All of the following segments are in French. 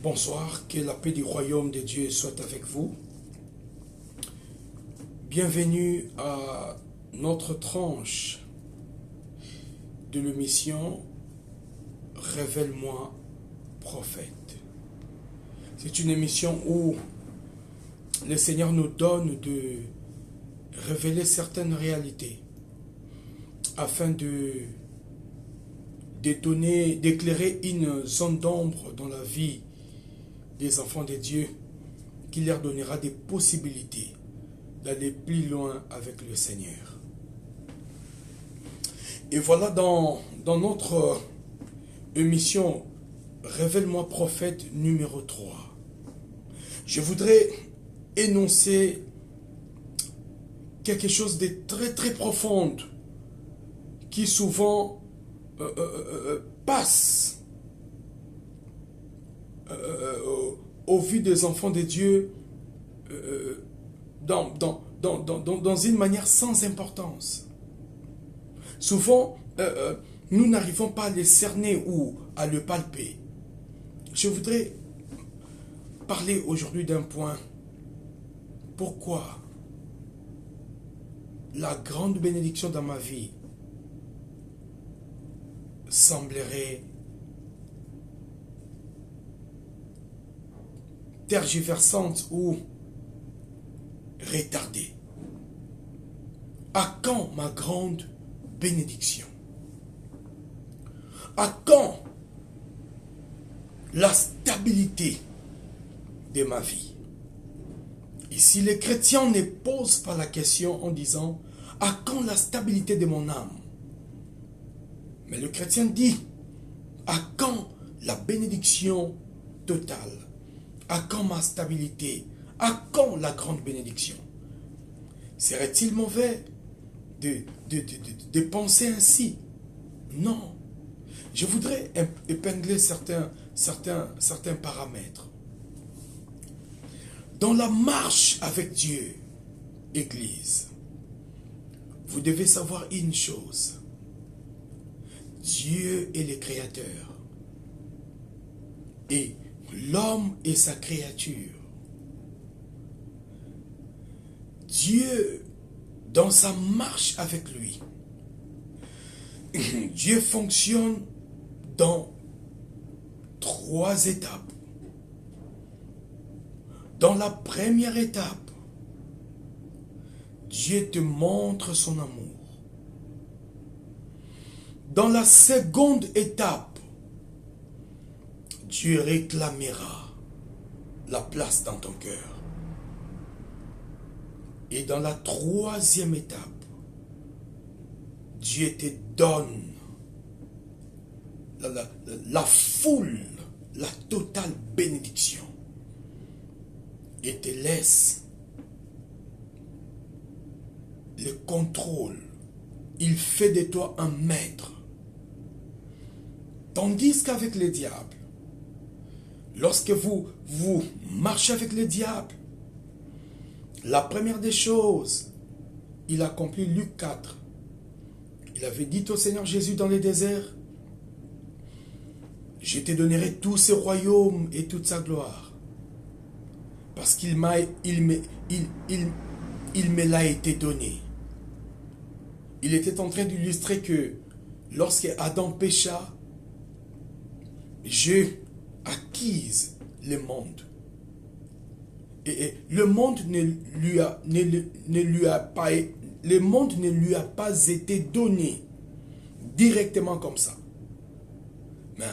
Bonsoir, que la paix du royaume de Dieu soit avec vous. Bienvenue à notre tranche de l'émission Révèle-moi, prophète. C'est une émission où le Seigneur nous donne de révéler certaines réalités afin d'éclairer une zone d'ombre dans la vie des enfants de Dieu qui leur donnera des possibilités d'aller plus loin avec le Seigneur. Et voilà dans notre émission Révèle-moi prophète numéro 3. Je voudrais énoncer quelque chose de très très profond qui souvent passe au vu des enfants de Dieu dans une manière sans importance. Souvent, nous n'arrivons pas à les cerner ou à le palper. Je voudrais parler aujourd'hui d'un point. Pourquoi la grande bénédiction dans ma vie semblerait tergiversante ou retardée. À quand ma grande bénédiction? À quand la stabilité de ma vie? Ici, les chrétiens ne posent pas la question en disant « À quand la stabilité de mon âme ?» Mais le chrétien dit « À quand la bénédiction totale? À quand ma stabilité? À quand la grande bénédiction ?» Serait-il mauvais de penser ainsi? Non. Je voudrais épingler certains paramètres. Dans la marche avec Dieu, Église, vous devez savoir une chose. Dieu est le Créateur. Et l'homme est sa créature. Dieu, dans sa marche avec lui, Dieu fonctionne dans 3 étapes. Dans la première étape, Dieu te montre son amour. Dans la seconde étape, Dieu réclamera la place dans ton cœur. Et dans la 3e étape, Dieu te donne la foule, la totale bénédiction. Et te laisse le contrôle. Il fait de toi un maître. Tandis qu'avec le diable, lorsque vous marchez avec le diable, la première des choses, il accomplit Luc 4. Il avait dit au Seigneur Jésus dans le désert, « Je te donnerai tout ce royaume et toute sa gloire. Parce qu'il me l'a été donné. » Il était en train d'illustrer que lorsque Adam pécha, Dieu acquise le monde. Et le monde ne lui a pas été donné directement comme ça. Mais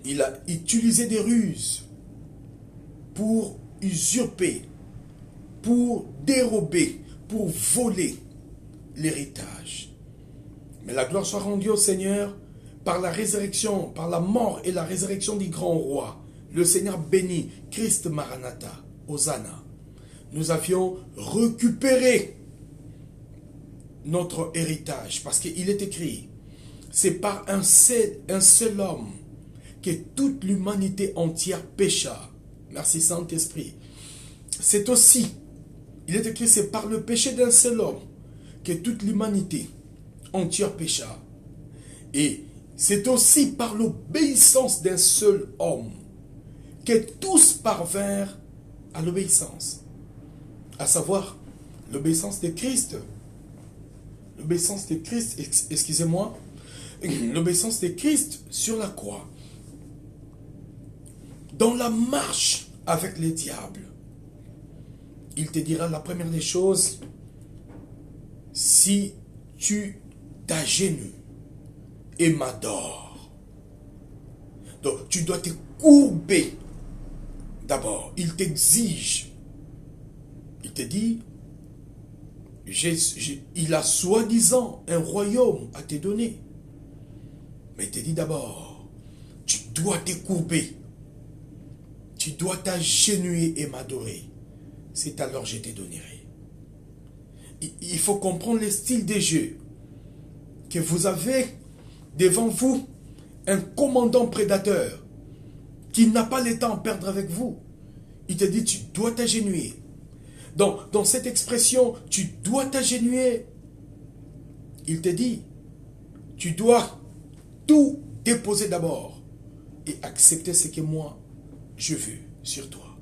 il a utilisé des ruses pour usurper, pour dérober, pour voler l'héritage. Mais la gloire soit rendue au Seigneur par la résurrection, par la mort et la résurrection du grand roi, le Seigneur béni, Christ Maranatha, Hosanna. Nous avions récupéré notre héritage parce qu'il est écrit, c'est par un seul homme que toute l'humanité entière pécha. Merci Saint-Esprit. C'est aussi, il est écrit, c'est par le péché d'un seul homme que toute l'humanité entière pécha. Et c'est aussi par l'obéissance d'un seul homme que tous parvinrent à l'obéissance. À savoir, l'obéissance de Christ. L'obéissance de Christ, excusez-moi, l'obéissance de Christ sur la croix. Dans la marche avec les diables, il te dira la première des choses, si tu t'agenouilles et m'adores. Donc tu dois te courber d'abord. Il t'exige. Il te dit, il a soi-disant un royaume à te donner. Mais il te dit d'abord, tu dois te courber. Tu dois t'agenouiller et m'adorer. C'est alors je te donnerai. Il faut comprendre le style des jeux. Que vous avez devant vous un commandant prédateur qui n'a pas le temps à perdre avec vous. Il te dit, tu dois t'agenouiller. Dans cette expression, tu dois t'agenouiller. Il te dit, tu dois tout déposer d'abord et accepter ce que moi, je veux sur toi.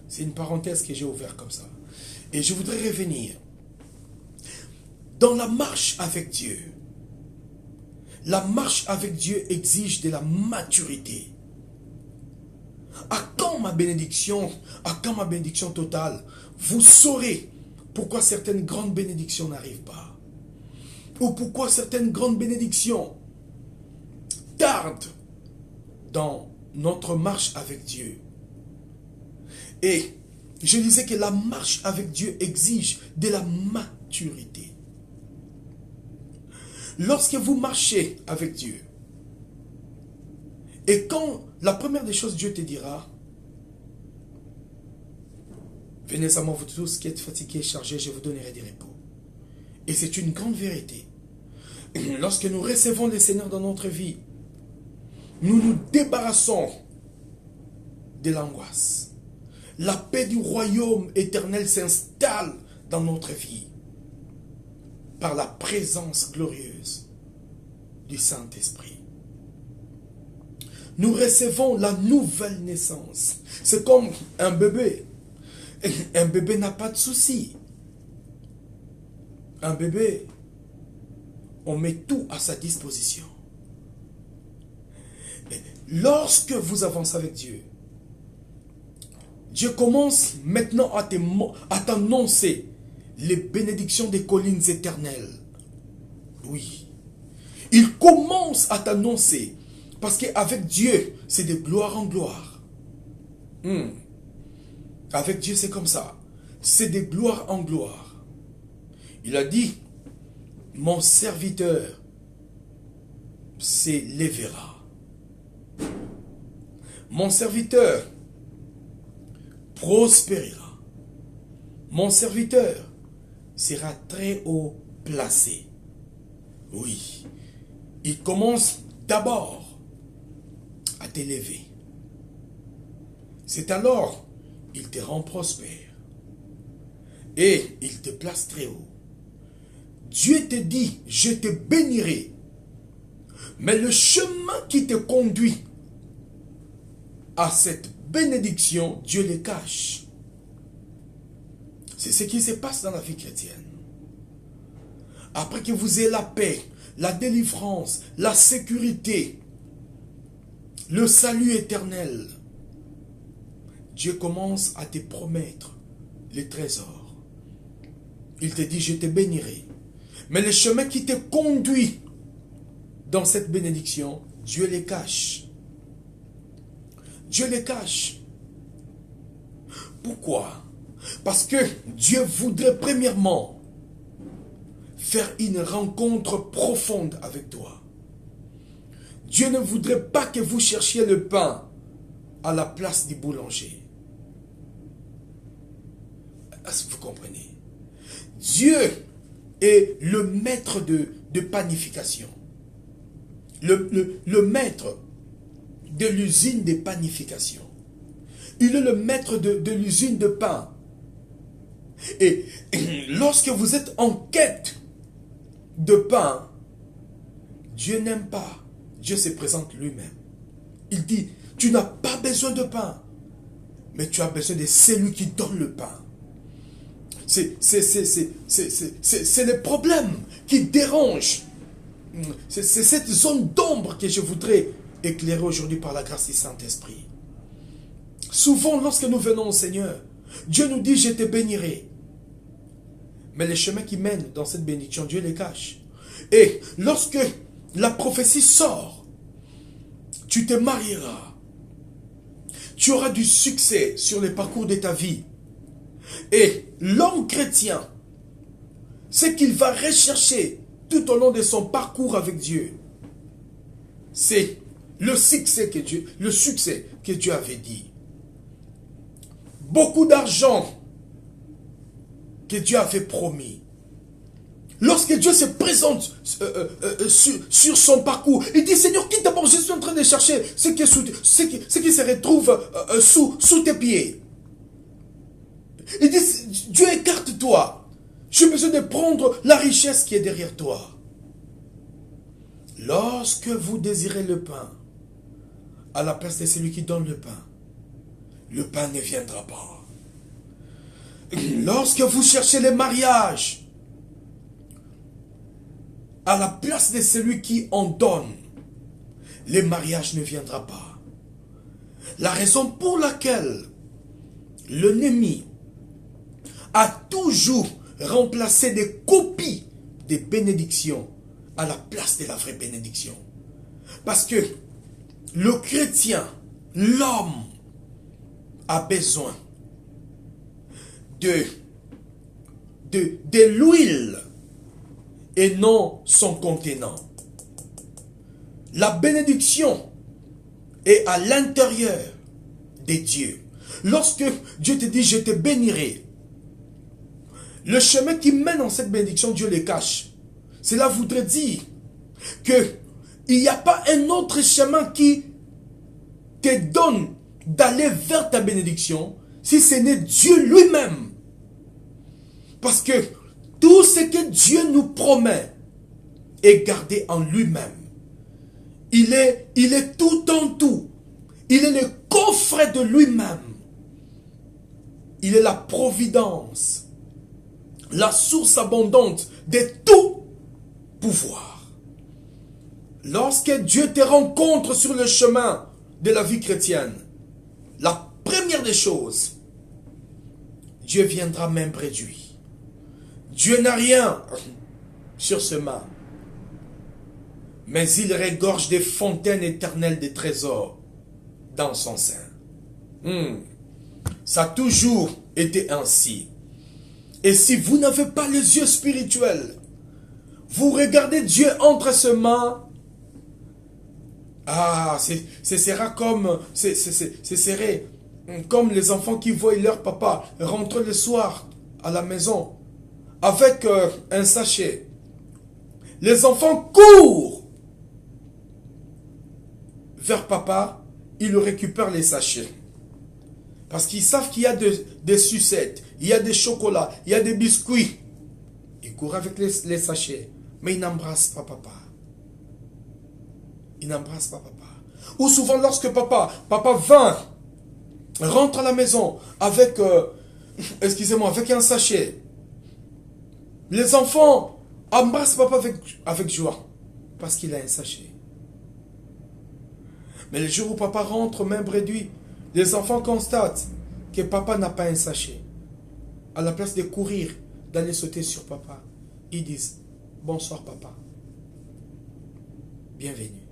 C'est une parenthèse que j'ai ouverte comme ça. Et je voudrais revenir. Dans la marche avec Dieu, la marche avec Dieu exige de la maturité. À quand ma bénédiction? À quand ma bénédiction totale? Vous saurez pourquoi certaines grandes bénédictions n'arrivent pas. Ou pourquoi certaines grandes bénédictions tardent dans notre marche avec Dieu. Et je disais que la marche avec Dieu exige de la maturité. Lorsque vous marchez avec Dieu, et quand la première des choses, Dieu te dira, venez à moi vous tous qui êtes fatigués et chargés, je vous donnerai du repos. Et c'est une grande vérité. Lorsque nous recevons le Seigneur dans notre vie, nous nous débarrassons de l'angoisse. La paix du royaume éternel s'installe dans notre vie par la présence glorieuse du Saint-Esprit. Nous recevons la nouvelle naissance. C'est comme un bébé. Un bébé n'a pas de soucis. Un bébé, on met tout à sa disposition. Et lorsque vous avancez avec Dieu, Dieu commence maintenant à t'annoncer les bénédictions des collines éternelles. Oui. Il commence à t'annoncer. Parce qu'avec Dieu, c'est de gloire en gloire. Avec Dieu, c'est comme ça. C'est de gloire en gloire. Il a dit, mon serviteur s'élèvera. Mon serviteur prospérera. Mon serviteur sera très haut placé. Oui. Il commence d'abord à t'élever. C'est alors il te rend prospère. Et il te place très haut. Dieu te dit, je te bénirai. Mais le chemin qui te conduit à cette bénédiction, Dieu le cache. C'est ce qui se passe dans la vie chrétienne. Après que vous ayez la paix, la délivrance, la sécurité, le salut éternel, Dieu commence à te promettre les trésors. Il te dit, je te bénirai. Mais le chemin qui te conduit dans cette bénédiction, Dieu les cache. Dieu les cache. Pourquoi? Parce que Dieu voudrait premièrement faire une rencontre profonde avec toi. Dieu ne voudrait pas que vous cherchiez le pain à la place du boulanger. Est-ce que vous comprenez? Dieu est le maître de panification. Le maître de l'usine de panification. Il est le maître de l'usine de pain. Et lorsque vous êtes en quête de pain, Dieu n'aime pas. Dieu se présente lui-même. Il dit, tu n'as pas besoin de pain. Mais tu as besoin de celui qui donne le pain. C'est les problèmes qui dérangent. C'est cette zone d'ombre que je voudrais éclairer aujourd'hui par la grâce du Saint-Esprit. Souvent, lorsque nous venons au Seigneur, Dieu nous dit, je te bénirai. Mais les chemins qui mènent dans cette bénédiction, Dieu les cache. Et lorsque la prophétie sort, tu te marieras. Tu auras du succès sur les parcours de ta vie. Et l'homme chrétien, ce qu'il va rechercher tout au long de son parcours avec Dieu, c'est le succès que Dieu avait dit. Beaucoup d'argent que Dieu avait promis. Lorsque Dieu se présente sur son parcours, il dit, Seigneur, quitte d'abord, je suis en train de chercher ce qui se retrouve sous tes pieds. Il dit, Dieu, écarte-toi. J'ai besoin de prendre la richesse qui est derrière toi. Lorsque vous désirez le pain, à la place de celui qui donne le pain ne viendra pas. Lorsque vous cherchez le mariage, à la place de celui qui en donne, le mariage ne viendra pas. La raison pour laquelle l'ennemi a toujours remplacé des copies des bénédictions à la place de la vraie bénédiction. Parce que le chrétien, l'homme, a besoin de l'huile et non son contenant. La bénédiction est à l'intérieur de Dieu. Lorsque Dieu te dit, je te bénirai, le chemin qui mène dans cette bénédiction, Dieu les cache. Cela voudrait dire qu'il n'y a pas un autre chemin qui te donne d'aller vers ta bénédiction si ce n'est Dieu lui-même. Parce que tout ce que Dieu nous promet est gardé en lui-même. Il est tout en tout. Il est le coffret de lui-même. Il est la providence, la source abondante de tout pouvoir. Lorsque Dieu te rencontre sur le chemin de la vie chrétienne, la première des choses, Dieu viendra même réduit. Dieu n'a rien sur ce main, mais il regorge des fontaines éternelles des trésors dans son sein. Ça a toujours été ainsi. Et si vous n'avez pas les yeux spirituels, vous regardez Dieu entre ses mains. Ce sera comme les enfants qui voient leur papa rentrer le soir à la maison avec un sachet. Les enfants courent vers papa, ils récupèrent les sachets. Parce qu'ils savent qu'il y a des sucettes, il y a des chocolats, il y a des biscuits. Ils courent avec les sachets, mais ils n'embrassent pas papa. Ils n'embrassent pas papa. Ou souvent lorsque papa rentre à la maison avec, avec un sachet, les enfants embrassent papa avec joie, parce qu'il a un sachet. Mais le jour où papa rentre, même réduit, les enfants constatent que papa n'a pas un sachet. À la place de courir, d'aller sauter sur papa, ils disent, bonsoir papa, bienvenue.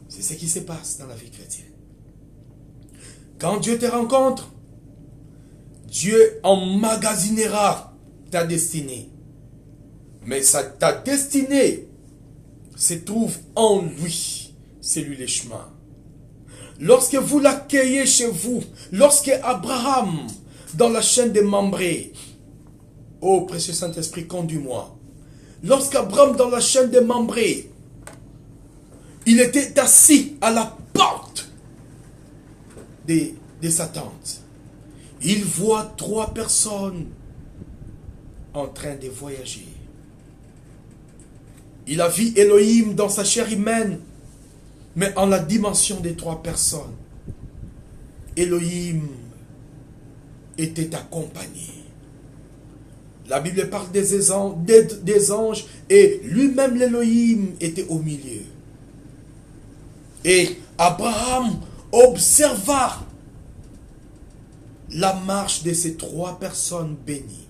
C'est ce qui se passe dans la vie chrétienne. Quand Dieu te rencontre, Dieu emmagasinera ta destinée. Mais ta destinée se trouve en lui. C'est lui le chemin. Lorsque vous l'accueillez chez vous, lorsque Abraham, dans la chaîne des Mambré, ô précieux Saint-Esprit, conduis-moi. Lorsqu'Abraham, dans la chaîne des Mambré, il était assis à la porte de sa tente. Il voit 3 personnes en train de voyager. Il a vu Elohim dans sa chair humaine, mais en la dimension des 3 personnes. Elohim était accompagné. La Bible parle des anges et lui-même l'Elohim était au milieu. Et Abraham observa la marche de ces trois personnes bénies.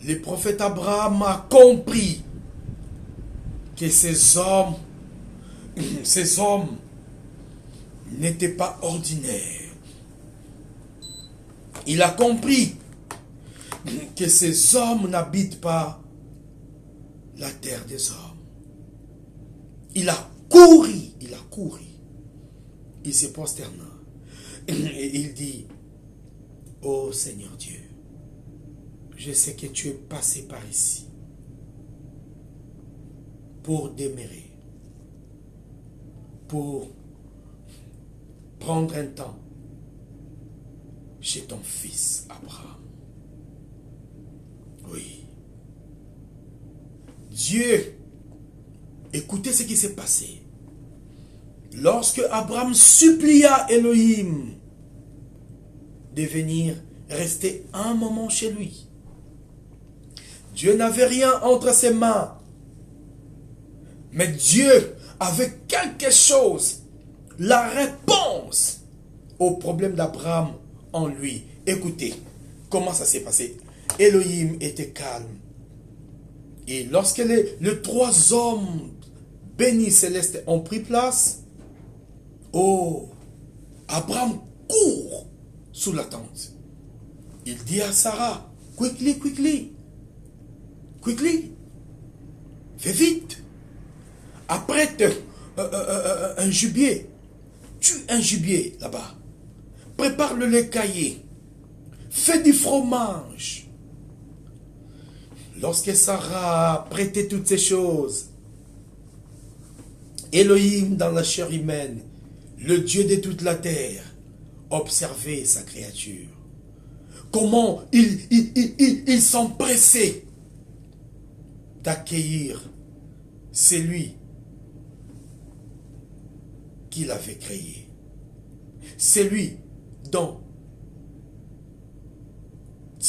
Le prophète Abraham a compris que ces hommes n'étaient pas ordinaires. Il a compris que ces hommes n'habitent pas la terre des hommes. Il a couru. Il se prosterna. Et il dit, ô Seigneur Dieu, je sais que tu es passé par ici pour demeurer, pour prendre un temps chez ton fils Abraham. Oui. Dieu, écoutez ce qui s'est passé. Lorsque Abraham supplia Elohim de venir rester un moment chez lui, Dieu n'avait rien entre ses mains. Mais Dieu avait quelque chose, la réponse au problème d'Abraham en lui. Écoutez, comment ça s'est passé? Elohim était calme. Et lorsque les trois hommes bénis célestes ont pris place, oh, Abraham court sous la tente. Il dit à Sarah, quickly, fais vite. Apprête un gibier. Tue un gibier là-bas. Prépare le lait caillé. Fais du fromage. Lorsque Sarah prêtait toutes ces choses, Elohim dans la chair humaine, le Dieu de toute la terre, observait sa créature. Comment ils sont pressés d'accueillir celui qu'il avait créé. Celui dont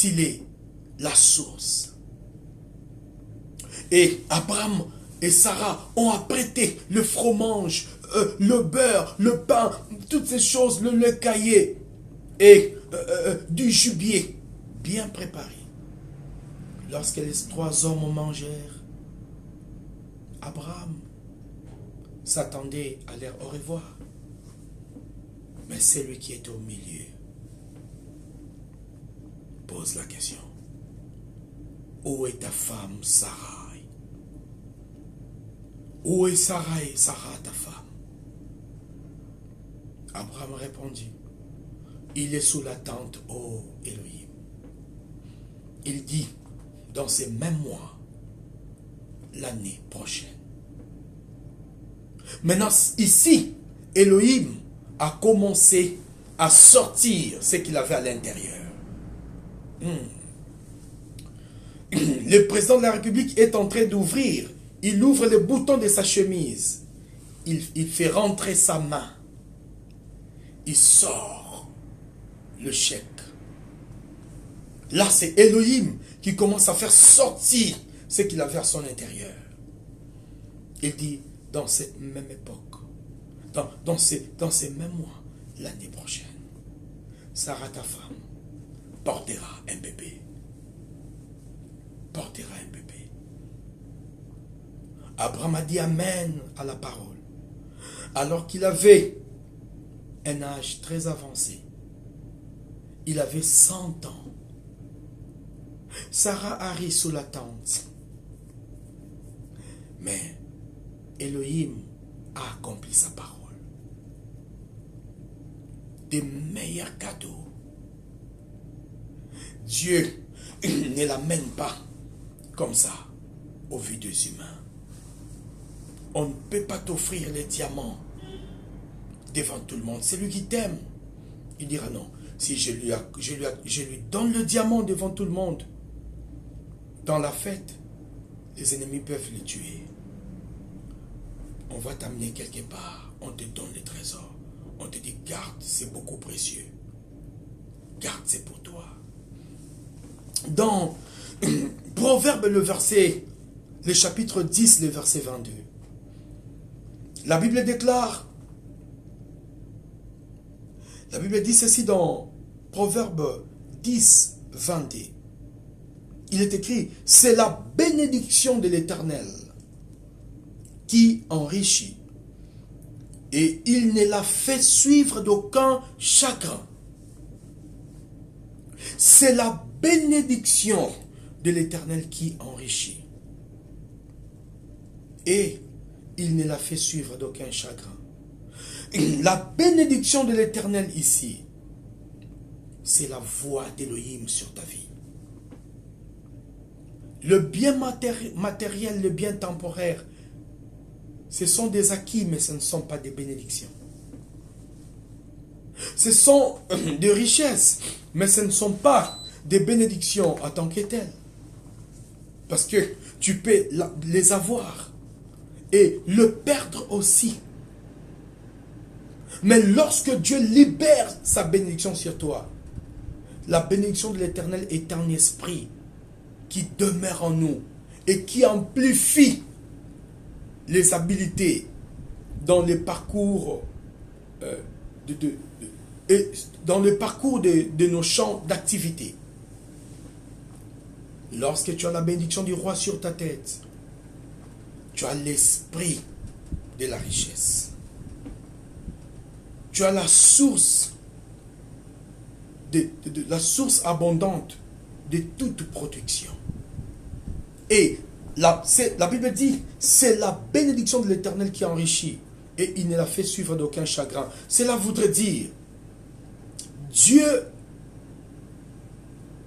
il est la source. Et Abraham et Sarah ont apprêté le fromage, le beurre, le pain, toutes ces choses, le lait caillé et du gibier bien préparé. Lorsque les trois hommes mangèrent, Abraham s'attendait à leur au revoir. Mais celui qui est au milieu pose la question. Où est ta femme Sarah? Où est Sarah, ta femme? Abraham répondit, il est sous la tente, ô Elohim. Il dit, dans ces mêmes mois, l'année prochaine. Maintenant, ici, Elohim a commencé à sortir ce qu'il avait à l'intérieur. Le président de la République est en train d'ouvrir. Il ouvre le bouton de sa chemise. Il fait rentrer sa main. Il sort le chèque. Là, c'est Elohim qui commence à faire sortir ce qu'il avait à son intérieur. Il dit, dans cette même époque, dans ces mêmes mois, l'année prochaine, Sarah, ta femme, portera un bébé. Portera un bébé. Abraham a dit Amen à la parole. Alors qu'il avait un âge très avancé. Il avait 100 ans. Sarah arrive sous la tente. Mais Elohim a accompli sa parole. Des meilleurs cadeaux. Dieu ne l'amène pas comme ça aux vues des humains. On ne peut pas t'offrir les diamants devant tout le monde. C'est lui qui t'aime. Il dira non. Si je lui donne le diamant devant tout le monde, dans la fête, les ennemis peuvent le tuer. On va t'amener quelque part. On te donne les trésors. On te dit, garde, c'est beaucoup précieux. Garde, c'est pour toi. Dans Proverbe, le chapitre 10, le verset 22, la Bible déclare, la Bible dit ceci dans Proverbe 10, 22. Il est écrit, c'est la bénédiction de l'Éternel qui enrichit, et il ne la fait suivre d'aucun chagrin. C'est la bénédiction de l'Éternel qui enrichit, et il ne la fait suivre d'aucun chagrin. La bénédiction de l'Éternel ici, c'est la voix d'Élohim sur ta vie. Le bien matériel, le bien temporaire, ce sont des acquis, mais ce ne sont pas des bénédictions. Ce sont des richesses, mais ce ne sont pas des bénédictions en tant que telles. Parce que tu peux les avoir et le perdre aussi. Mais lorsque Dieu libère sa bénédiction sur toi, la bénédiction de l'Éternel est un esprit qui demeure en nous et qui amplifie les habiletés dans les parcours de nos champs d'activité. Lorsque tu as la bénédiction du roi sur ta tête, tu as l'esprit de la richesse. Tu as la source la source abondante de toute protection. Et la Bible dit, c'est la bénédiction de l'Éternel qui enrichit, et il ne la fait suivre d'aucun chagrin. Cela voudrait dire, Dieu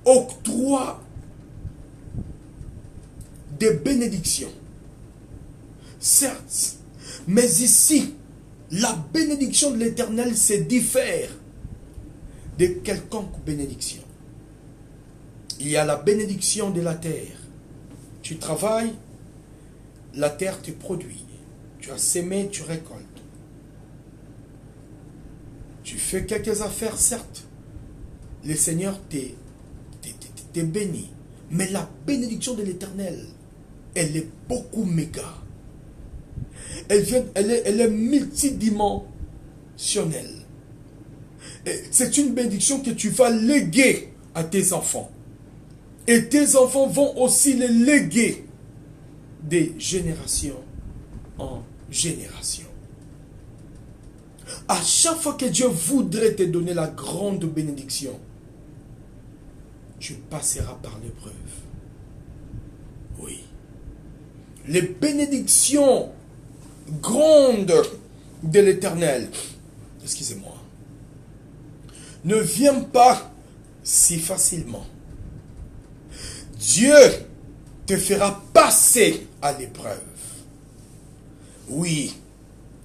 octroie des bénédictions. Certes, mais ici, la bénédiction de l'Éternel se diffère de quelconque bénédiction. Il y a la bénédiction de la terre. Tu travailles, la terre te produit. Tu as sémé, tu récoltes. Tu fais quelques affaires, certes. Le Seigneur t'est béni. Mais la bénédiction de l'Éternel, elle est beaucoup méga. Elle est multidimensionnelle. C'est une bénédiction que tu vas léguer à tes enfants. Et tes enfants vont aussi les léguer de génération en génération. À chaque fois que Dieu voudrait te donner la grande bénédiction, tu passeras par l'épreuve. Oui. Les bénédictions grandes de l'Éternel, excusez-moi, ne viennent pas si facilement. Dieu te fera passer à l'épreuve. Oui,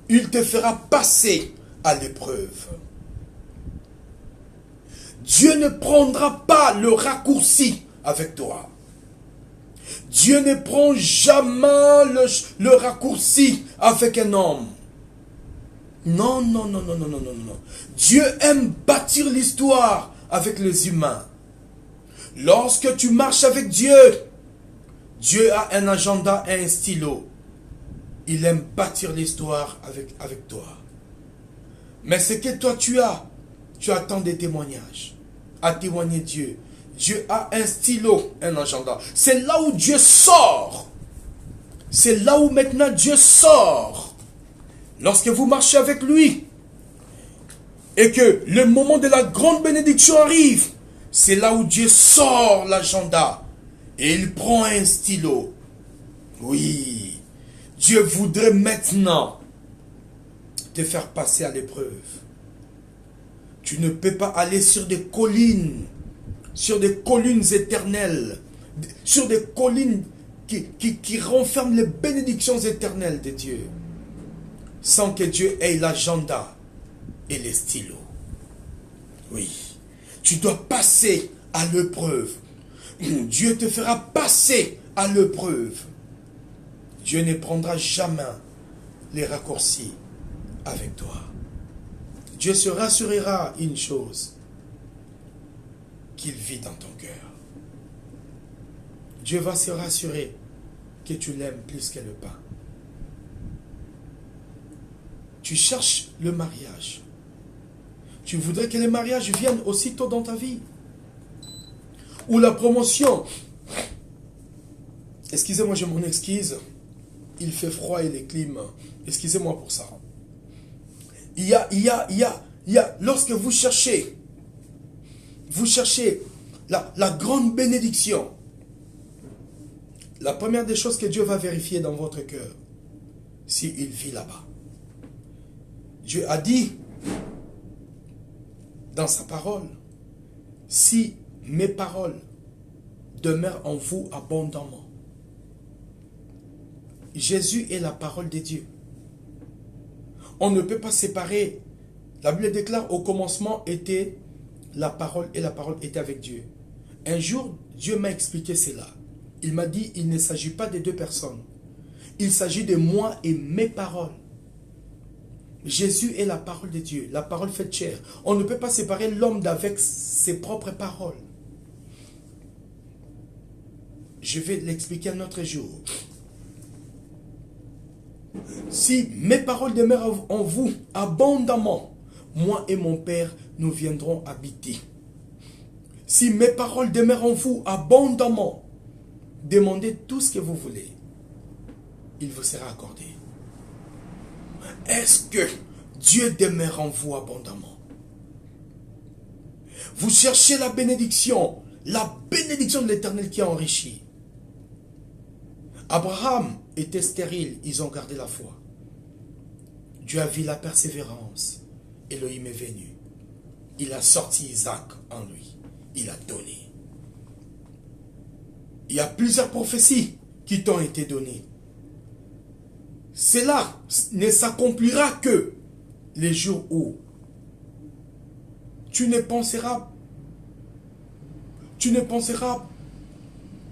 il te fera passer à l'épreuve. Dieu ne prendra pas le raccourci avec toi. Dieu ne prend jamais le raccourci avec un homme. Non, non, non, non, non, non, non, non. Dieu aime bâtir l'histoire avec les humains. Lorsque tu marches avec Dieu, Dieu a un agenda et un stylo. Il aime bâtir l'histoire avec toi. Mais ce que toi tu attends des témoignages. À témoigner Dieu. Dieu a un stylo, un agenda. C'est là où Dieu sort. C'est là où maintenant Dieu sort. Lorsque vous marchez avec lui et que le moment de la grande bénédiction arrive, c'est là où Dieu sort l'agenda et il prend un stylo. Oui, Dieu voudrait maintenant te faire passer à l'épreuve. Tu ne peux pas aller sur des collines éternelles, sur des collines qui renferment les bénédictions éternelles de Dieu, sans que Dieu ait l'agenda et les stylos. Oui, tu dois passer à l'épreuve. Dieu te fera passer à l'épreuve. Dieu ne prendra jamais les raccourcis avec toi. Dieu se rassurera une chose, qu'il vit dans ton cœur. Dieu va se rassurer que tu l'aimes plus que le pain. Tu cherches le mariage. Tu voudrais que les mariages viennent aussitôt dans ta vie. Ou la promotion. Excusez-moi, je m'en excuse. Il fait froid et les clim. Excusez-moi pour ça. Lorsque vous cherchez la grande bénédiction, la première des choses que Dieu va vérifier dans votre cœur, s'il vit là-bas. Dieu a dit dans sa parole, si mes paroles demeurent en vous abondamment. Jésus est la parole de Dieu. On ne peut pas séparer. La Bible déclare, au commencement était la parole et la parole était avec Dieu. Un jour, Dieu m'a expliqué cela. Il m'a dit, il ne s'agit pas de deux personnes. Il s'agit de moi et mes paroles. Jésus est la parole de Dieu, la parole faite chair. On ne peut pas séparer l'homme d'avec ses propres paroles. Je vais l'expliquer un autre jour. Si mes paroles demeurent en vous abondamment, moi et mon Père, nous viendrons habiter. Si mes paroles demeurent en vous abondamment, demandez tout ce que vous voulez. Il vous sera accordé. Est-ce que Dieu demeure en vous abondamment? Vous cherchez la bénédiction de l'Éternel qui a enrichi. Abraham était stérile, ils ont gardé la foi. Dieu a vu la persévérance. Elohim est venu. Il a sorti Isaac en lui. Il a donné. Il y a plusieurs prophéties qui t'ont été données. Cela ne s'accomplira que les jours où tu ne penseras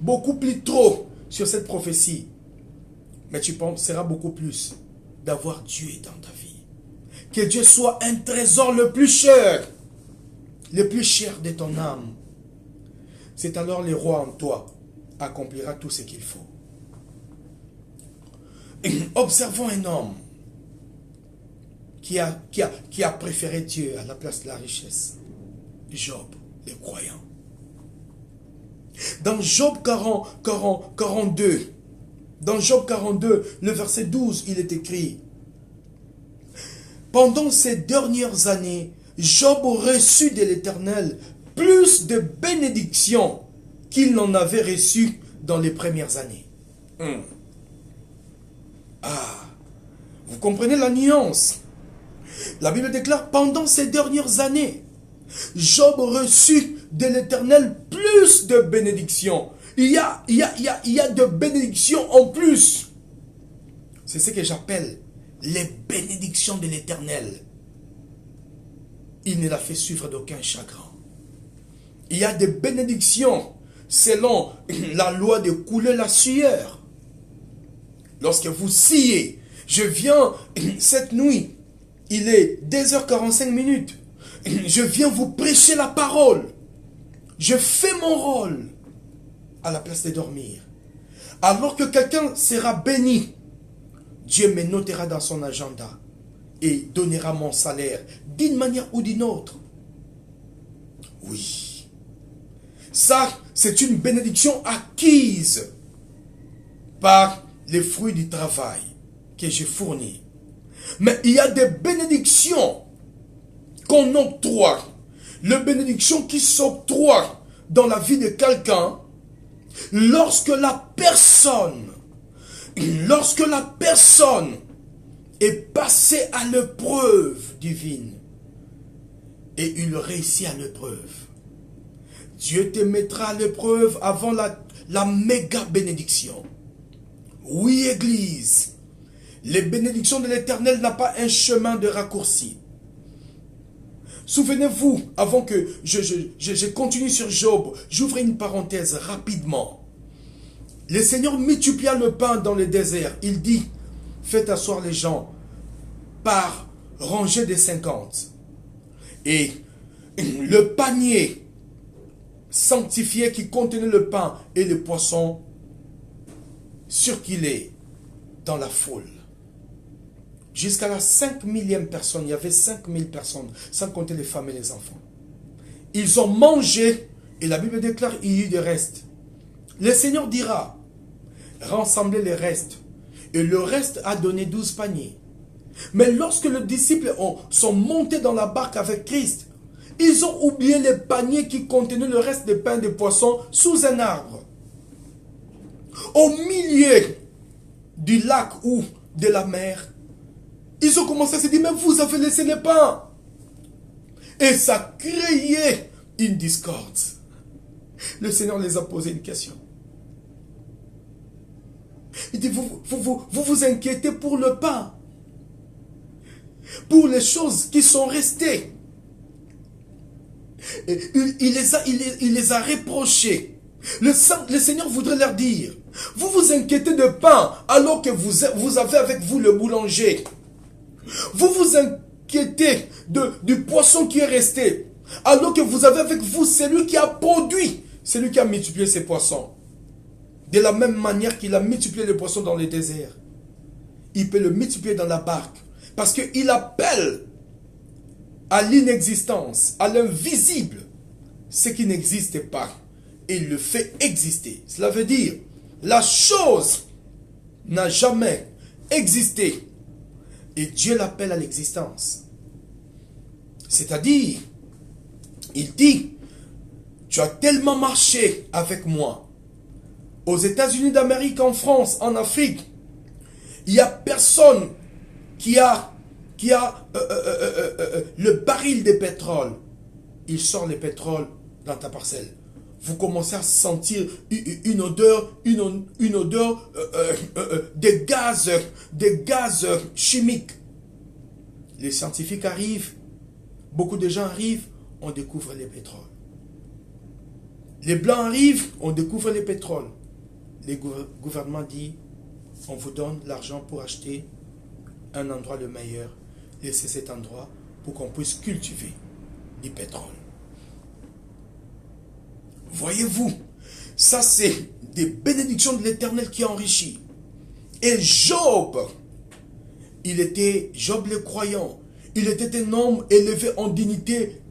beaucoup plus trop sur cette prophétie, mais tu penseras beaucoup plus d'avoir Dieu dans ta vie. Que Dieu soit un trésor le plus cher de ton âme. C'est alors le roi en toi accomplira tout ce qu'il faut. Observons un homme qui a préféré Dieu à la place de la richesse. Job, le croyant. Dans Job 42, le verset 12, il est écrit: pendant ces dernières années, Job reçut de l'Éternel plus de bénédictions qu'il n'en avait reçu dans les premières années. Vous comprenez la nuance? La Bible déclare, pendant ces dernières années, Job reçut de l'Éternel plus de bénédictions. Il y a de bénédictions en plus. C'est ce que j'appelle les bénédictions de l'Éternel. Il ne l'a fait suivre d'aucun chagrin. Il y a des bénédictions selon la loi de couler la sueur. Lorsque vous sciez, je viens cette nuit, il est 2h45. Je viens vous prêcher la parole. Je fais mon rôle à la place de dormir. Alors que quelqu'un sera béni, Dieu me notera dans son agenda et donnera mon salaire d'une manière ou d'une autre. Oui. Ça, c'est une bénédiction acquise par les fruits du travail que j'ai fourni. Mais il y a des bénédictions qu'on octroie. Les bénédictions qui s'octroient dans la vie de quelqu'un lorsque la personne est passée à l'épreuve divine et il réussit à l'épreuve. Dieu te mettra à l'épreuve avant la méga bénédiction. Oui, Église, les bénédictions de l'Éternel n'ont pas un chemin de raccourci. Souvenez-vous, avant que je continue sur Job, j'ouvre une parenthèse rapidement. Le Seigneur multiplia le pain dans le désert. Il dit, faites asseoir les gens par rangée de 50. Et le panier sanctifié qui contenait le pain et le poisson circulait dans la foule. Jusqu'à la 5000e personne, il y avait 5000 personnes, sans compter les femmes et les enfants. Ils ont mangé, et la Bible déclare, il y a eu des restes. Le Seigneur dira, rassemblez les restes. Et le reste a donné 12 paniers. Mais lorsque les disciples sont montés dans la barque avec Christ, ils ont oublié les paniers qui contenaient le reste des pains et des poissons sous un arbre. Au milieu du lac ou de la mer, ils ont commencé à se dire, mais vous avez laissé les pains. Et ça créait une discorde. Le Seigneur les a posé une question. Il dit, vous inquiétez pour le pain, pour les choses qui sont restées. Et il les a reprochés. Le Seigneur voudrait leur dire, vous vous inquiétez de pain alors que vous avez avec vous le boulanger. Vous vous inquiétez du poisson qui est resté alors que vous avez avec vous celui qui a produit, celui qui a multiplié ces poissons. De la même manière qu'il a multiplié les poissons dans le désert, il peut le multiplier dans la barque. Parce qu'il appelle à l'inexistence, à l'invisible, ce qui n'existe pas. Et il le fait exister. Cela veut dire, la chose n'a jamais existé. Et Dieu l'appelle à l'existence. C'est-à-dire, il dit, tu as tellement marché avec moi. Aux États-Unis d'Amérique, en France, en Afrique, il n'y a personne qui a le baril de pétrole. Il sort le pétrole dans ta parcelle. Vous commencez à sentir une odeur de gaz chimiques. Les scientifiques arrivent, beaucoup de gens arrivent, on découvre le pétrole. Les blancs arrivent, on découvre le pétrole. Le gouvernement dit, on vous donne l'argent pour acheter un endroit le meilleur. Laissez cet endroit pour qu'on puisse cultiver du pétrole. Voyez-vous, ça c'est des bénédictions de l'Éternel qui enrichit. Et Job, Job le croyant, il était un homme élevé en dignité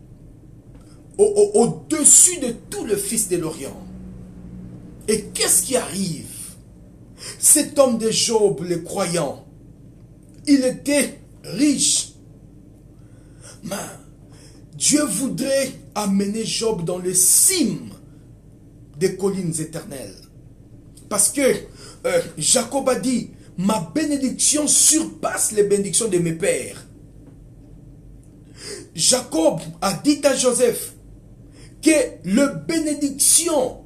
au-dessus de tout le fils de l'Orient. Et qu'est-ce qui arrive? Cet homme de Job, le croyant, il était riche. Mais Dieu voudrait amener Job dans le cime des collines éternelles. Parce que Jacob a dit, ma bénédiction surpasse les bénédictions de mes pères. Jacob a dit à Joseph que les bénédictions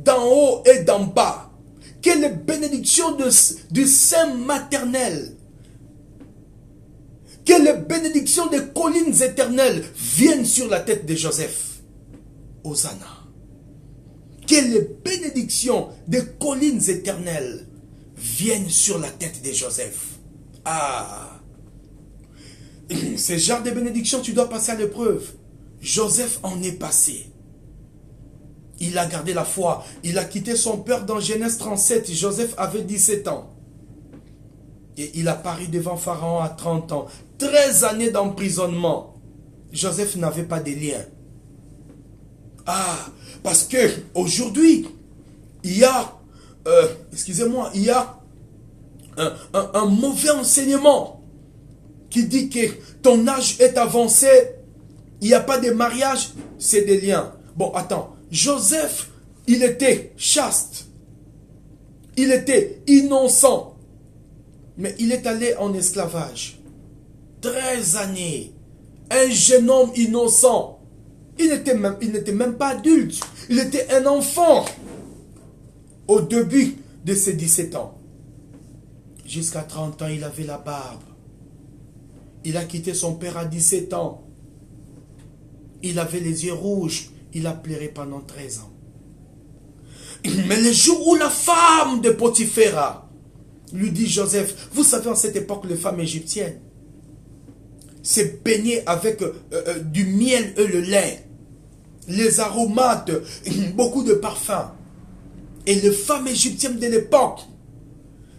d'en haut et d'en bas, que les bénédictions du sein maternel, que les bénédictions des collines éternelles viennent sur la tête de Joseph. Hosanna. Que les bénédictions des collines éternelles viennent sur la tête de Joseph. Ah! Ce genre de bénédictions, tu dois passer à l'épreuve. Joseph en est passé. Il a gardé la foi. Il a quitté son père dans Genèse 37. Joseph avait 17 ans. Et il a paru devant Pharaon à 30 ans. 13 années d'emprisonnement. Joseph n'avait pas de lien. Ah, parce que aujourd'hui, il y a, il y a un mauvais enseignement qui dit que ton âge est avancé, il n'y a pas de mariage, c'est des liens. Bon, attends, Joseph, il était chaste, il était innocent, mais il est allé en esclavage. 13 années, un jeune homme innocent. Il n'était même pas adulte. Il était un enfant au début de ses 17 ans. Jusqu'à 30 ans, il avait la barbe. Il a quitté son père à 17 ans. Il avait les yeux rouges. Il a pleuré pendant 13 ans. Mais le jour où la femme de Potiphera lui dit, Joseph, vous savez en cette époque les femmes égyptiennes, se baigner avec du miel et le lait. Les aromates, beaucoup de parfums. Et les femmes égyptiennes de l'époque,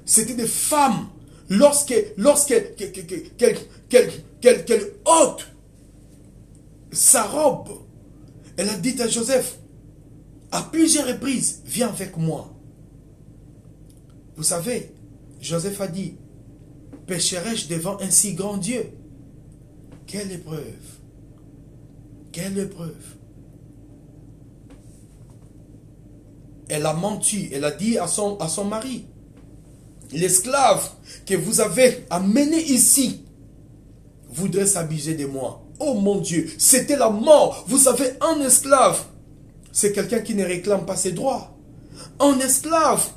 c'était des femmes, lorsqu'elle ôte sa robe, elle a dit à Joseph, à plusieurs reprises, viens avec moi. Vous savez, Joseph a dit, pécherai-je devant un si grand Dieu? Quelle épreuve! Quelle épreuve! Elle a menti, elle a dit à son mari, l'esclave que vous avez amené ici voudrait s'abuser de moi. Oh mon Dieu, c'était la mort. Vous savez, un esclave, c'est quelqu'un qui ne réclame pas ses droits. Un esclave,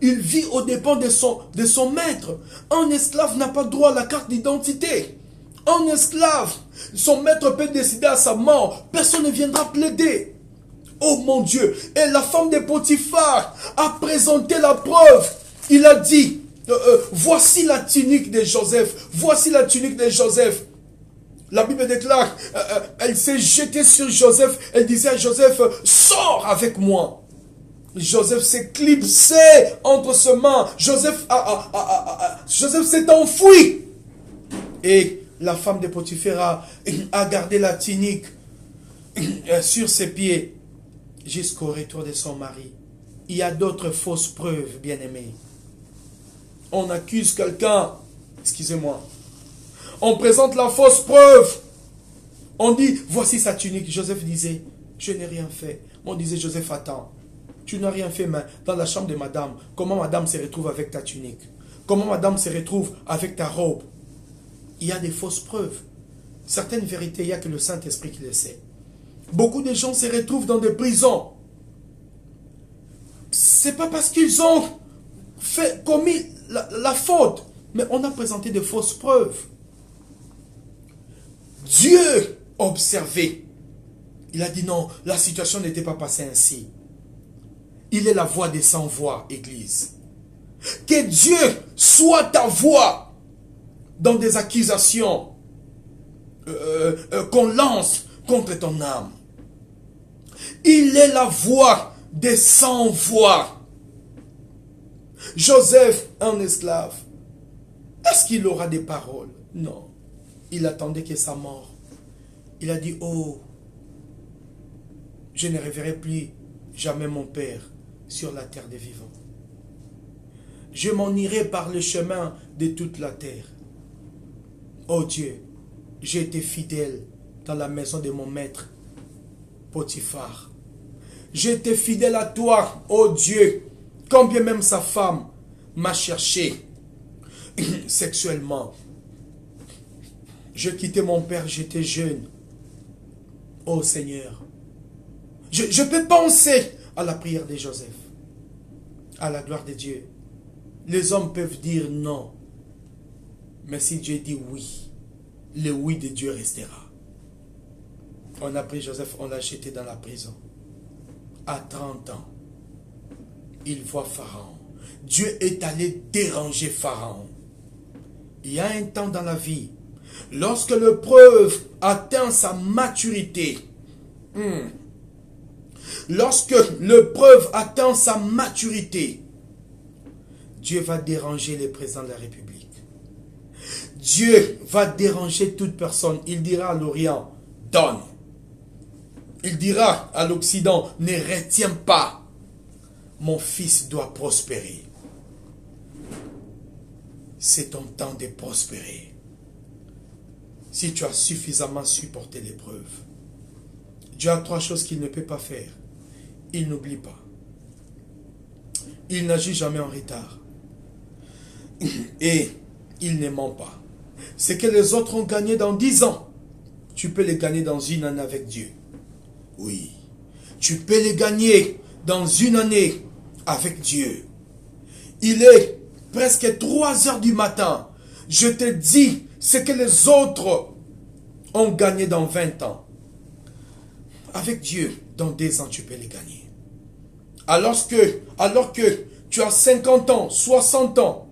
il vit aux dépens de son maître. Un esclave n'a pas droit à la carte d'identité. Un esclave, son maître peut décider à sa mort. Personne ne viendra plaider. Oh mon Dieu. Et la femme de Potiphar a présenté la preuve. Il a dit, voici la tunique de Joseph. Voici la tunique de Joseph. La Bible déclare, elle s'est jetée sur Joseph. Elle disait à Joseph, sors avec moi. Joseph s'est clipsé entre ses mains. Joseph s'est enfoui. Et la femme de Potiphar a gardé la tunique sur ses pieds jusqu'au retour de son mari. Il y a d'autres fausses preuves, bien-aimés. On accuse quelqu'un, excusez-moi, on présente la fausse preuve. On dit, voici sa tunique. Joseph disait, je n'ai rien fait. On disait, Joseph, attends, tu n'as rien fait, mais dans la chambre de madame, comment madame se retrouve avec ta tunique? Comment madame se retrouve avec ta robe? Il y a des fausses preuves. Certaines vérités, il n'y a que le Saint-Esprit qui le sait. Beaucoup de gens se retrouvent dans des prisons. Ce n'est pas parce qu'ils ont commis la faute, mais on a présenté de fausses preuves. Dieu a observé. Il a dit non, la situation n'était pas passée ainsi. Il est la voix des sans-voix, Église. Que Dieu soit ta voix dans des accusations qu'on lance contre ton âme. Il est la voix des sans-voix. Joseph, un esclave, est-ce qu'il aura des paroles? Non. Il attendait que sa mort. Il a dit, oh, je ne reverrai plus jamais mon père sur la terre des vivants. Je m'en irai par le chemin de toute la terre. Oh Dieu, j'ai été fidèle dans la maison de mon maître, Potiphar. J'ai été fidèle à toi, oh Dieu, quand bien même sa femme m'a cherché sexuellement. Je quittais mon père, j'étais jeune. Oh Seigneur, je peux penser à la prière de Joseph, à la gloire de Dieu. Les hommes peuvent dire non, mais si Dieu dit oui, le oui de Dieu restera. On a pris Joseph, on l'a jeté dans la prison. À 30 ans, il voit Pharaon. Dieu est allé déranger Pharaon. Il y a un temps dans la vie, lorsque l'épreuve atteint sa maturité, lorsque l'épreuve atteint sa maturité, Dieu va déranger le président de la République. Dieu va déranger toute personne. Il dira à l'Orient, donne. Il dira à l'Occident, ne retiens pas. Mon fils doit prospérer. C'est ton temps de prospérer. Si tu as suffisamment supporté l'épreuve, Dieu a 3 choses qu'il ne peut pas faire. Il n'oublie pas. Il n'agit jamais en retard. Et il ne ment pas. Ce que les autres ont gagné dans 10 ans, tu peux les gagner dans 1 année avec Dieu. Oui. Tu peux les gagner dans 1 année avec Dieu. Il est presque 3 heures du matin. Je te dis ce que les autres ont gagné dans 20 ans. Avec Dieu, dans 2 ans, tu peux les gagner. Alors que tu as 50 ans, 60 ans,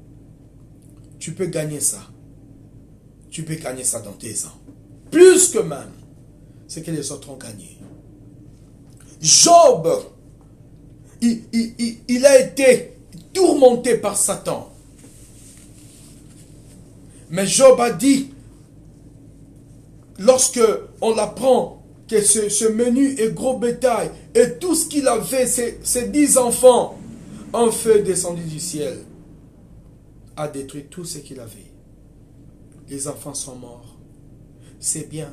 tu peux gagner ça. tu peux gagner ça dans tes ans. Plus que même ce que les autres ont gagné. Job, il a été tourmenté par Satan. Mais Job a dit, lorsque on apprend que ce menu et gros bétail et tout ce qu'il avait, ses 10 enfants, un feu descendu du ciel a détruit tout ce qu'il avait. Les enfants sont morts. C'est bien.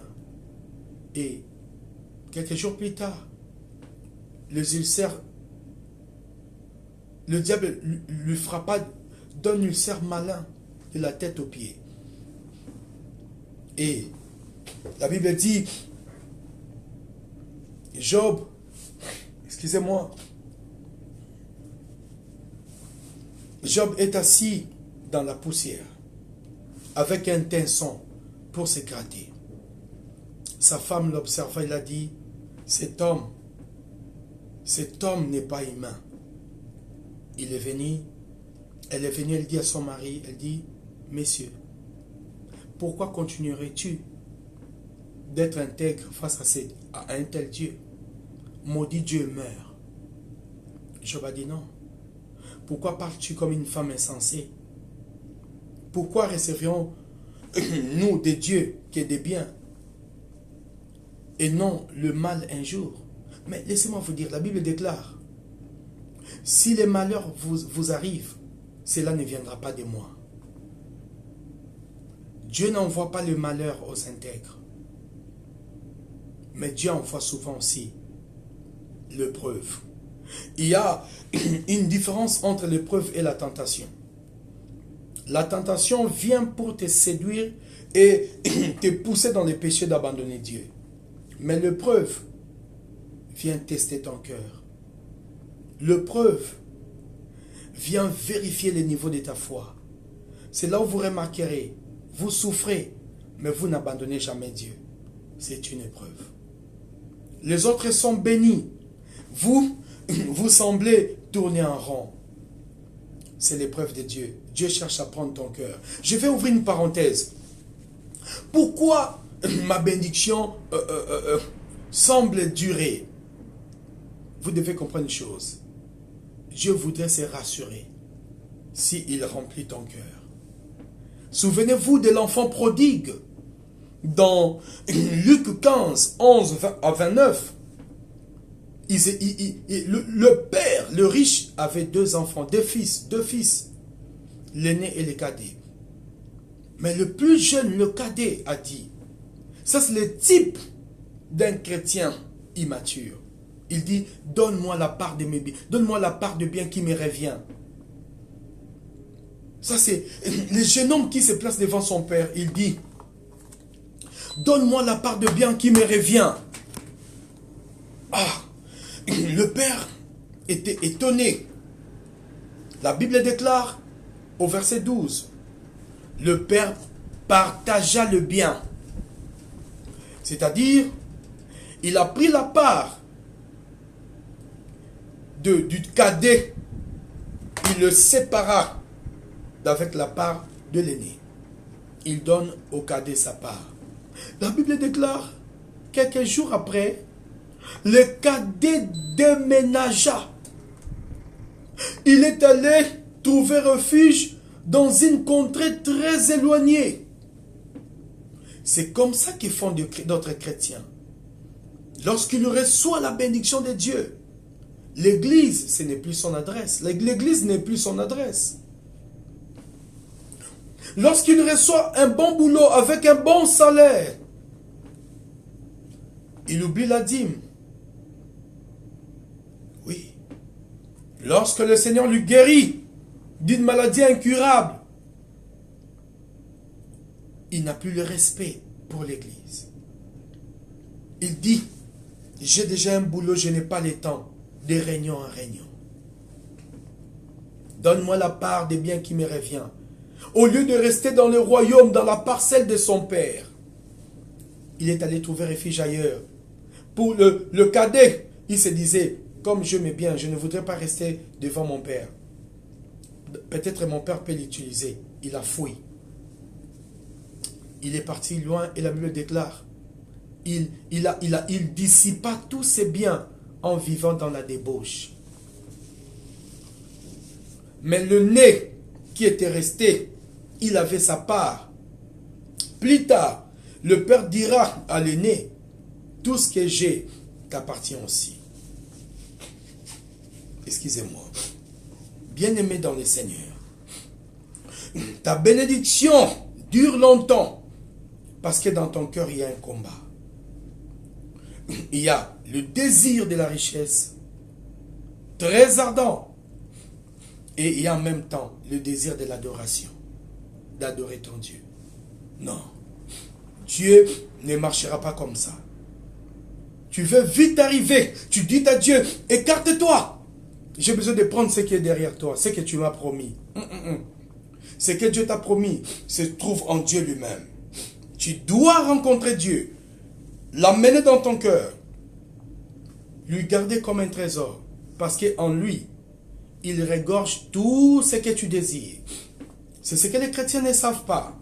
Et quelques jours plus tard, les ulcères, le diable lui frappa d'un ulcère malin de la tête aux pieds. Et la Bible dit, Job, excusez-moi, Job est assis dans la poussière avec un pinceau pour se gratter. Sa femme l'observa, il a dit, cet homme n'est pas humain. Elle est venue, elle dit à son mari, elle dit, messieurs, pourquoi continuerais-tu d'être intègre face à un tel Dieu? Maudit Dieu meurt. Job a dit non. Pourquoi parles-tu comme une femme insensée? Pourquoi recevrions-nous des dieux qui est des biens et non le mal un jour? Mais laissez-moi vous dire, la Bible déclare, si les malheurs vous arrivent, cela ne viendra pas de moi. Dieu n'envoie pas le malheur aux intègres. Mais Dieu envoie souvent aussi l'épreuve. Il y a une différence entre l'épreuve et la tentation. La tentation vient pour te séduire et te pousser dans les péchés d'abandonner Dieu. Mais l'épreuve vient tester ton cœur. L'épreuve vient vérifier le niveau de ta foi. C'est là où vous remarquerez, vous souffrez, mais vous n'abandonnez jamais Dieu. C'est une épreuve. Les autres sont bénis. Vous semblez tourner en rond. C'est l'épreuve de Dieu. Dieu cherche à prendre ton cœur. Je vais ouvrir une parenthèse. Pourquoi ma bénédiction semble durer? Vous devez comprendre une chose. Dieu voudrait se rassurer s'il remplit ton cœur. Souvenez-vous de l'enfant prodigue. Dans Luc 15, 11 à 29, le père, le riche, avait 2 enfants, 2 fils, l'aîné et le cadet. Mais le plus jeune, le cadet, a dit, ça c'est le type d'un chrétien immature. Il dit, donne-moi la part de mes biens, donne-moi la part de bien qui me revient. Ça c'est le jeune homme qui se place devant son père, il dit, donne-moi la part de bien qui me revient. Ah, le père était étonné. La Bible déclare au verset 12, le père partagea le bien. C'est-à-dire, il a pris la part du cadet, il le sépara d'avec la part de l'aîné. Il donne au cadet sa part. La Bible déclare, quelques jours après, le cadet déménagea. Il est allé trouver refuge dans une contrée très éloignée. C'est comme ça qu'ils font d'autres chrétiens. Lorsqu'il reçoit la bénédiction de Dieu, l'église, ce n'est plus son adresse. L'église n'est plus son adresse. Lorsqu'il reçoit un bon boulot avec un bon salaire, il oublie la dîme. Oui. Lorsque le Seigneur lui guérit d'une maladie incurable, il n'a plus le respect pour l'église. Il dit, j'ai déjà un boulot, je n'ai pas le temps de réunion en réunion. Donne-moi la part des biens qui me revient. Au lieu de rester dans le royaume, dans la parcelle de son père, il est allé trouver refuge ailleurs. Pour le cadet, il se disait, comme je m'aime bien, je ne voudrais pas rester devant mon père. Peut-être mon père peut l'utiliser. Il a fui. Il est parti loin et la Bible déclare, il dissipa tous ses biens en vivant dans la débauche. Mais le nez qui était resté, il avait sa part. Plus tard, le père dira à l'aîné, tout ce que j'ai t'appartient aussi. Excusez-moi. Bien-aimé dans le Seigneur, ta bénédiction dure longtemps parce que dans ton cœur, il y a un combat. Il y a le désir de la richesse, très ardent, et il y a en même temps le désir de l'adoration, d'adorer ton Dieu. Non, Dieu ne marchera pas comme ça. Tu veux vite arriver, tu dis à Dieu, écarte-toi. J'ai besoin de prendre ce qui est derrière toi, ce que tu m'as promis. Ce que Dieu t'a promis se trouve en Dieu lui-même. Tu dois rencontrer Dieu, l'amener dans ton cœur, lui garder comme un trésor, parce qu'en lui, il regorge tout ce que tu désires. C'est ce que les chrétiens ne savent pas.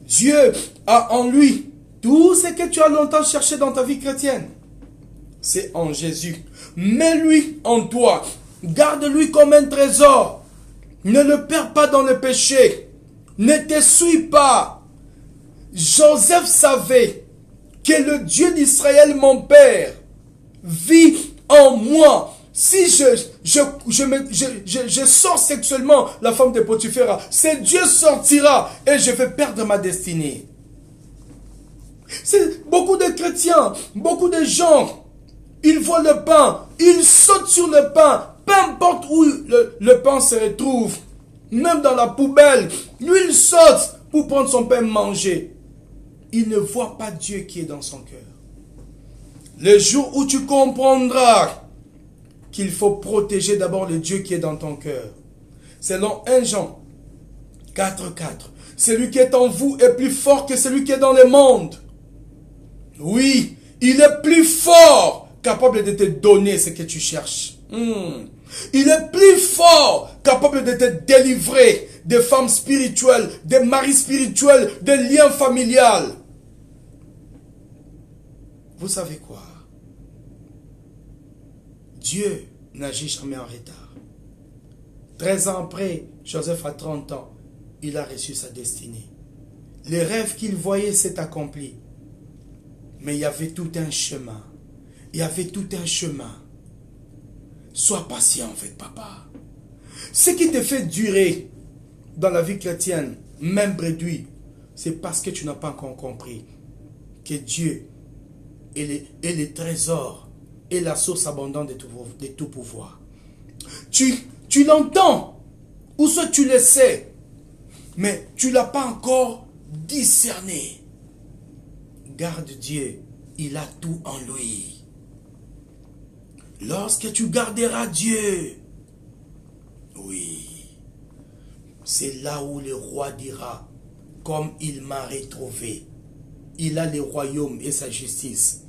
Dieu a en lui tout ce que tu as longtemps cherché dans ta vie chrétienne. C'est en Jésus. Mets-lui en toi. Garde-lui comme un trésor. Ne le perds pas dans le péché. Ne te suis pas. Joseph savait que le Dieu d'Israël, mon Père, vit en moi. Si je sors sexuellement la femme de Potiphera, c'est Dieu sortira et je vais perdre ma destinée. C'est beaucoup de chrétiens, beaucoup de gens, ils voient le pain, ils sautent sur le pain, peu importe où le pain se retrouve, même dans la poubelle, lui il saute pour prendre son pain manger. Il ne voit pas Dieu qui est dans son cœur. Le jour où tu comprendras qu'il faut protéger d'abord le Dieu qui est dans ton cœur. Selon 1 Jean 4,4. Celui qui est en vous est plus fort que celui qui est dans le monde. Oui, il est plus fort, capable de te donner ce que tu cherches. Il est plus fort, capable de te délivrer des femmes spirituelles, des maris spirituels, des liens familiales. Vous savez quoi? Dieu n'agit jamais en retard. 13 ans après, Joseph a 30 ans, il a reçu sa destinée. Le rêve qu'il voyait s'est accompli. Mais il y avait tout un chemin. Il y avait tout un chemin. Sois patient en fait, papa. Ce qui te fait durer dans la vie chrétienne, même réduit, c'est parce que tu n'as pas encore compris que Dieu est le trésor et la source abondante de tout pouvoir. Tu l'entends, ou soit tu le sais, mais tu ne l'as pas encore discerné. Garde Dieu, il a tout en lui. Lorsque tu garderas Dieu, oui, c'est là où le roi dira, comme il m'a retrouvé, il a le royaume et sa justice,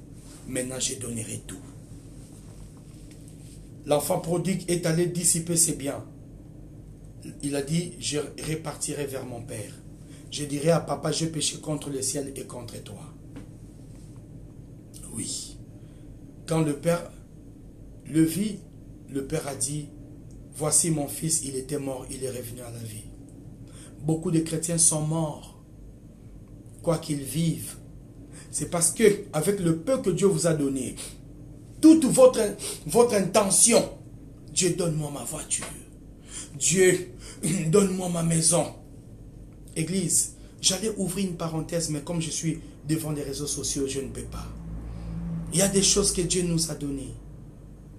maintenant je donnerai tout. L'enfant prodigue est allé dissiper ses biens. Il a dit, je repartirai vers mon père. Je dirai à papa, j'ai péché contre le ciel et contre toi. Oui. Quand le père le vit, le père a dit, voici mon fils, il était mort, il est revenu à la vie. Beaucoup de chrétiens sont morts, quoi qu'ils vivent. C'est parce que, avec le peu que Dieu vous a donné, toute votre intention, Dieu, donne-moi ma voiture. Dieu, donne-moi ma maison. Église, j'allais ouvrir une parenthèse, mais comme je suis devant les réseaux sociaux, je ne peux pas. Il y a des choses que Dieu nous a données.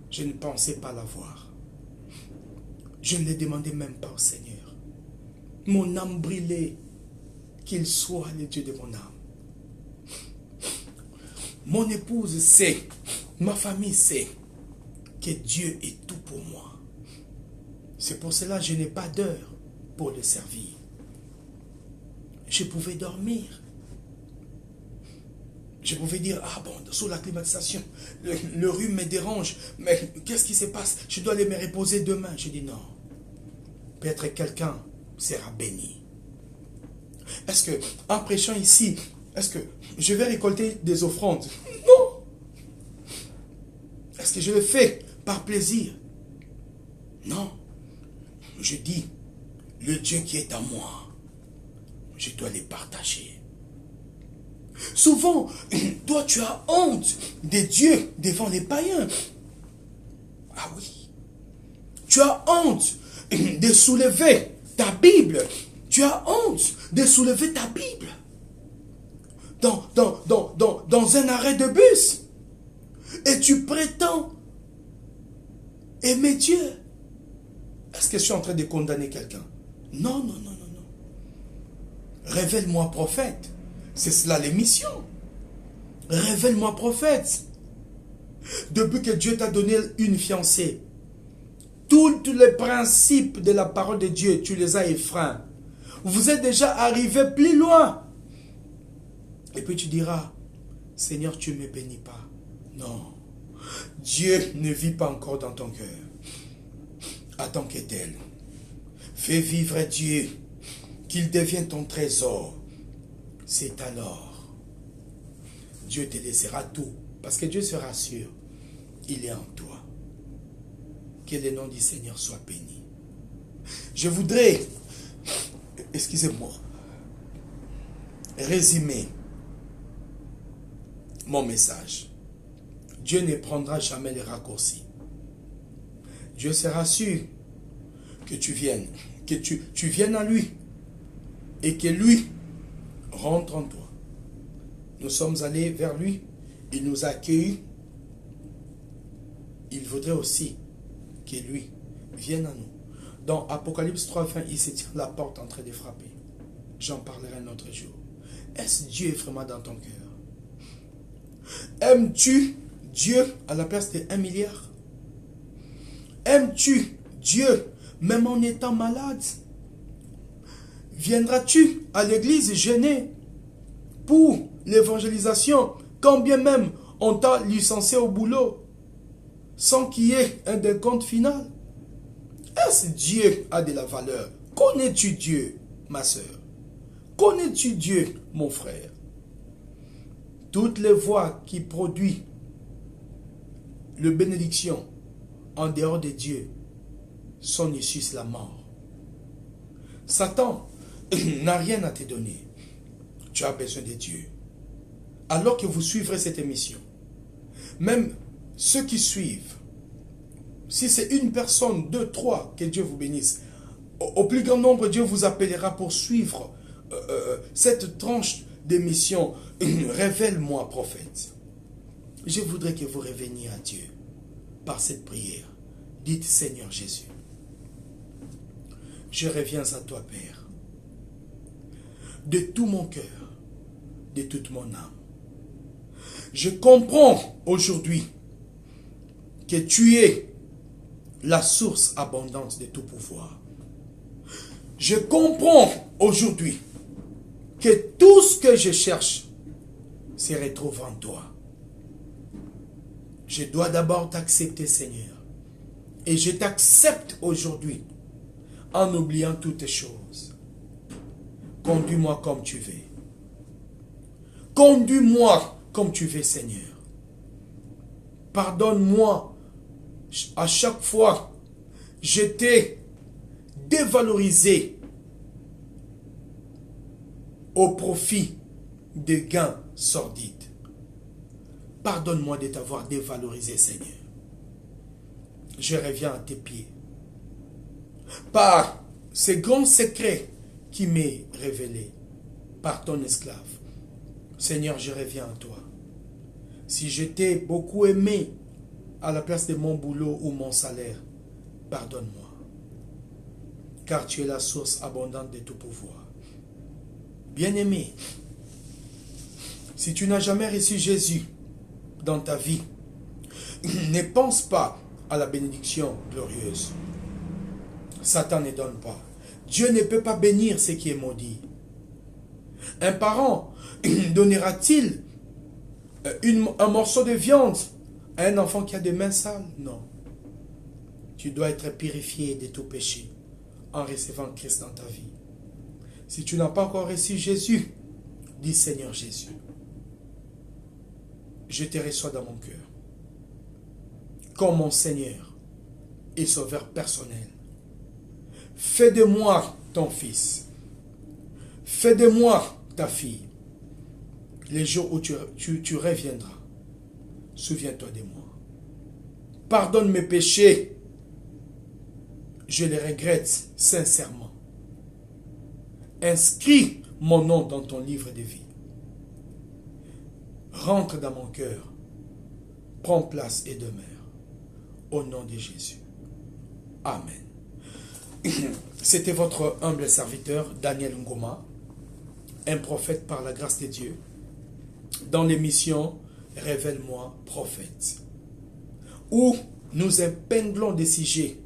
Je ne pensais pas l'avoir. Je ne les demandais même pas au Seigneur. Mon âme brûlait, qu'il soit le Dieu de mon âme. Mon épouse sait, ma famille sait que Dieu est tout pour moi. C'est pour cela que je n'ai pas d'heure pour le servir. Je pouvais dormir. Je pouvais dire, ah bon, sous la climatisation, le rhume me dérange, mais qu'est-ce qui se passe? Je dois aller me reposer demain. Je dis non. Peut-être quelqu'un sera béni. est-ce que en prêchant ici, est-ce que je vais récolter des offrandes? Non. Est-ce que je le fais par plaisir? Non. Je dis, le Dieu qui est en moi, je dois les partager. Souvent, toi tu as honte des dieux devant les païens. Ah oui. Tu as honte de soulever ta Bible. Tu as honte de soulever ta Bible. Dans un arrêt de bus. Et tu prétends aimer Dieu. Est-ce que je suis en train de condamner quelqu'un? Non, non, non, non, non. Révèle-moi prophète. C'est cela l'émission. Révèle-moi prophète. Depuis que Dieu t'a donné une fiancée, tous les principes de la parole de Dieu, tu les as effreints. Vous êtes déjà arrivé plus loin. Et puis tu diras, Seigneur, tu ne me bénis pas. Non. Dieu ne vit pas encore dans ton cœur. Attends que tel. Fais vivre Dieu, qu'il devienne ton trésor. C'est alors, Dieu te laissera tout. Parce que Dieu sera sûr, il est en toi. Que le nom du Seigneur soit béni. Je voudrais, excusez-moi, résumer mon message. Dieu ne prendra jamais les raccourcis. Dieu sera sûr que tu viennes, que tu viennes à lui et que lui rentre en toi. Nous sommes allés vers lui, il nous a accueillis. Il voudrait aussi que lui vienne à nous. Dans Apocalypse 3:20, il se tient à la porte en train de frapper. J'en parlerai un autre jour. Est-ce Dieu est vraiment dans ton cœur? Aimes-tu Dieu à la place de 1 milliard? Aimes-tu Dieu même en étant malade? Viendras-tu à l'église gêné pour l'évangélisation quand bien même on t'a licencié au boulot sans qu'il y ait un décompte final? Est-ce Dieu a de la valeur? Connais-tu Dieu, ma soeur? Connais-tu Dieu, mon frère? Toutes les voies qui produisent le bénédiction en dehors de Dieu sont issues de la mort. Satan n'a rien à te donner. Tu as besoin de Dieu. Alors que vous suivrez cette émission, même ceux qui suivent, si c'est une personne, deux, trois, que Dieu vous bénisse. Au plus grand nombre, Dieu vous appellera pour suivre cette tranche d'émission. Révèle-moi, prophète. Je voudrais que vous reveniez à Dieu par cette prière. Dites, Seigneur Jésus, je reviens à toi, Père, de tout mon cœur, de toute mon âme. Je comprends aujourd'hui que tu es la source abondante de tout pouvoir. Je comprends aujourd'hui que tout ce que je cherche se retrouve en toi. Je dois d'abord t'accepter, Seigneur. Et je t'accepte aujourd'hui en oubliant toutes choses. Conduis-moi comme tu veux. Conduis-moi comme tu veux, Seigneur. Pardonne-moi à chaque fois je t'ai dévalorisé au profit de gains sordides. Pardonne-moi de t'avoir dévalorisé, Seigneur. Je reviens à tes pieds. Par ce grand secret qui m'est révélé par ton esclave. Seigneur, je reviens à toi. Si je t'ai beaucoup aimé à la place de mon boulot ou mon salaire, pardonne-moi. Car tu es la source abondante de tout pouvoir. Bien-aimé, si tu n'as jamais reçu Jésus dans ta vie, ne pense pas à la bénédiction glorieuse. Satan ne donne pas. Dieu ne peut pas bénir ce qui est maudit. Un parent donnera-t-il un morceau de viande à un enfant qui a des mains sales? Non. Tu dois être purifié de tout péché en recevant Christ dans ta vie. Si tu n'as pas encore reçu Jésus, dis Seigneur Jésus, je te reçois dans mon cœur comme mon Seigneur et Sauveur personnel. Fais de moi ton fils. Fais de moi ta fille. Les jours où tu reviendras, souviens-toi de moi. Pardonne mes péchés. Je les regrette sincèrement. Inscris mon nom dans ton livre de vie. Rentre dans mon cœur. Prends place et demeure. Au nom de Jésus. Amen. C'était votre humble serviteur, Daniel Ngoma, un prophète par la grâce de Dieu, dans l'émission Révèle-moi, prophète, où nous épinglons des sujets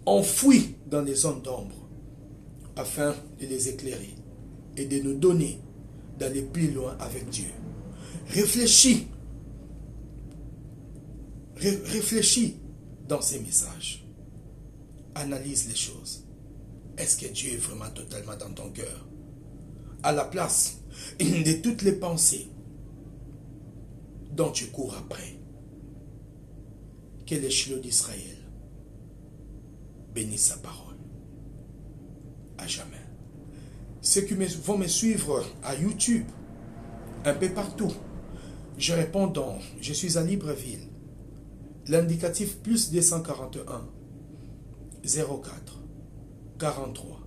enfouis dans les zones d'ombre, afin de les éclairer et de nous donner d'aller plus loin avec Dieu. Réfléchis dans ces messages. Analyse les choses. Est-ce que Dieu est vraiment totalement dans ton cœur? À la place de toutes les pensées dont tu cours après. Que l'échelon d'Israël bénisse sa parole. À jamais. Ceux qui vont me suivre à YouTube, un peu partout, je réponds donc, je suis à Libreville. L'indicatif plus 241 04 43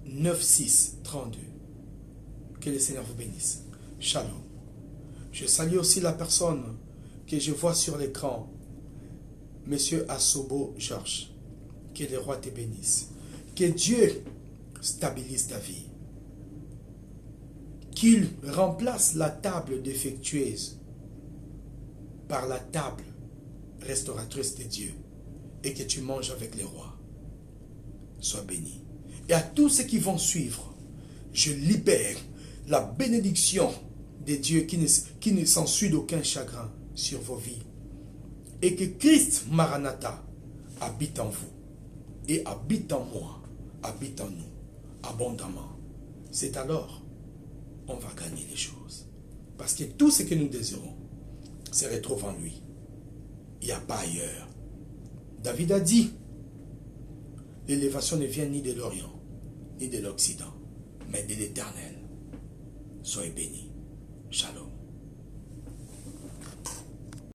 96 32. Que le Seigneur vous bénisse. Shalom. Je salue aussi la personne que je vois sur l'écran, Monsieur Asobo Georges. Que le roi te bénisse. Que Dieu stabilise ta vie. Qu'il remplace la table défectueuse par la table restauratrice de Dieu et que tu manges avec les rois. Sois béni. Et à tous ceux qui vont suivre, je libère la bénédiction de Dieu qui ne s'ensuit d'aucun chagrin sur vos vies. Et que Christ Maranatha habite en vous et habite en moi, habite en nous abondamment. C'est alors on va gagner les choses. Parce que tout ce que nous désirons se retrouve en lui. Il n'y a pas ailleurs. David a dit, l'élévation ne vient ni de l'Orient, ni de l'Occident, mais de l'Éternel. Soyez bénis. Shalom.